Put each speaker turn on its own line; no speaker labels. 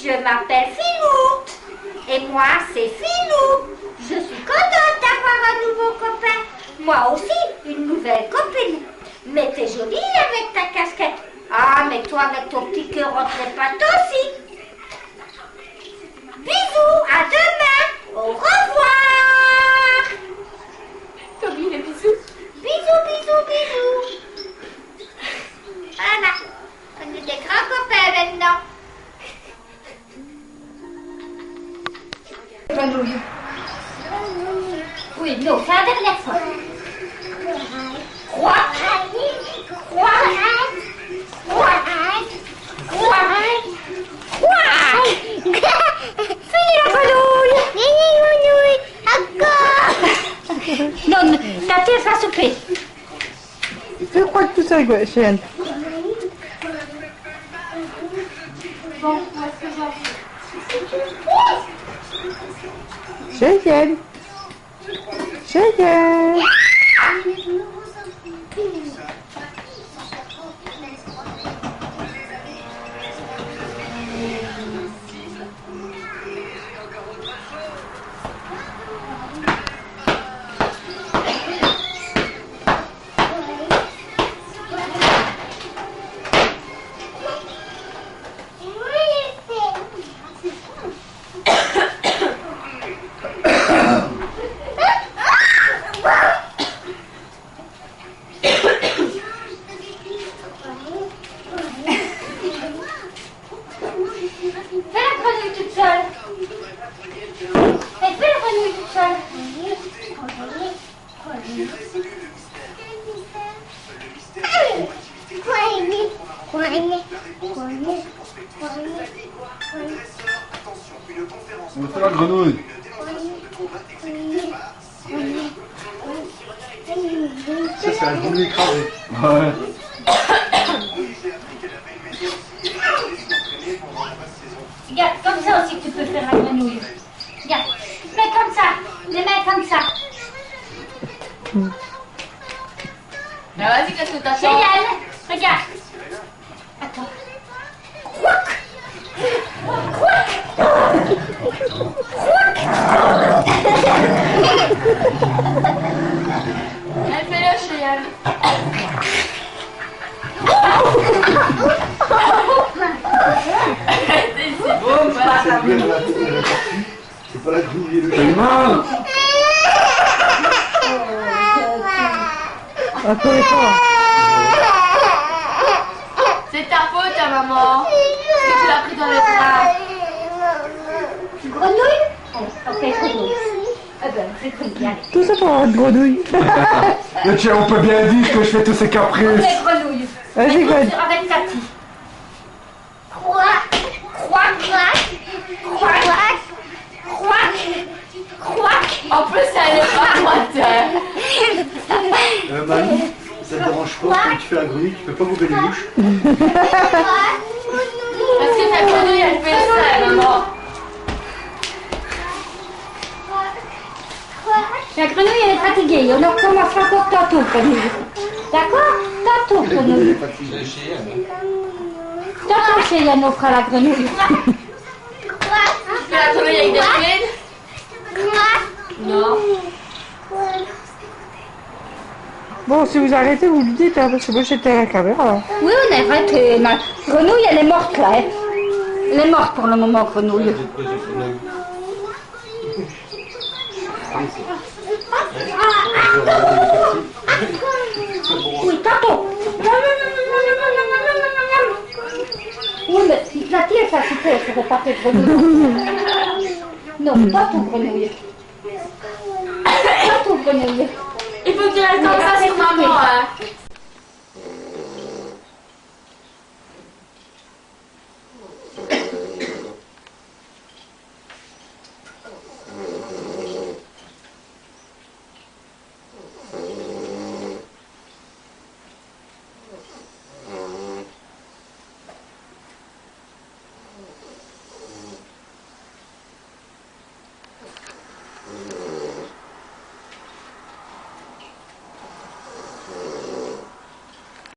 Je m'appelle Filou. Et moi, c'est Filou. Je suis contente d'avoir un nouveau copain. Moi aussi, une nouvelle copine. Mais t'es jolie avec ta casquette. Ah, mais toi, avec ton petit cœur entre les pattes aussi. Bisous, à demain. Au revoir.
Toby, les bisous.
Bisous, bisous, bisous. Voilà. On est des grands copains maintenant. Grenouille. Oui, non, c'est la dernière fois. Croix. Croix. Croix. Croix. Fini la grenouille. Encore. Non, ta tête va souper.
Je crois que tout ça rigole, Cheyenne.
Bon, où est-ce que j'en suis?
Cheyenne. Cheyenne.
On fait la grenouille. Ça, c'est la grenouille écrasée. Ouais.
Regarde, comme ça aussi que tu peux faire la grenouille. Regarde, fais comme ça, les mains comme ça.
Bah vas-y, qu'est-ce que t'attends?
Génial, regarde. Attends.
Elle fait le Cheyenne. C'est beau, voilà.
C'est pas la grenouille et le
T'as mal. Encore et fort.
C'est ta faute, ta maman. Parce que tu l'as pris dans les bras.
Grenouille? Ok, grenouille. Eh ben, c'est grenouille, allez.
Tout ça pour avoir une grenouille.
Mais tiens, on peut bien dire que je fais tous ces caprices.
Ok, grenouille.
Vas-y,
Maintenant,
Gwen.
sur avec Cathy. Croix, croix, croix, croix, croix, croix.
En plus, elle est pas droite.
Mamie, ça te dérange pas quand tu fais la grenouille, tu peux pas mourir les mouches.
Parce que ta grenouille, elle fait ça, maman.
La grenouille, elle est fatiguée. On en recommencera encore tantôt, grenouille. D'accord? Tantôt, grenouille. Tantôt, chez Yann, on fera la grenouille.
Tu fais la grenouille avec des fils? Non.
Bon, si vous arrêtez, vous le dites, hein, parce que moi j'étais à la caméra.
Oui, on est arrêté. Ma grenouille, elle est morte, là. Hein. Elle est morte pour le moment, grenouille. Oui, tantôt. Oui, mais la tire, ça se fait, ça ne pas fait grenouille. Non, pas tout grenouille. Pas tout grenouille.
Il faut que tu restes comme ça sur maman. Hein.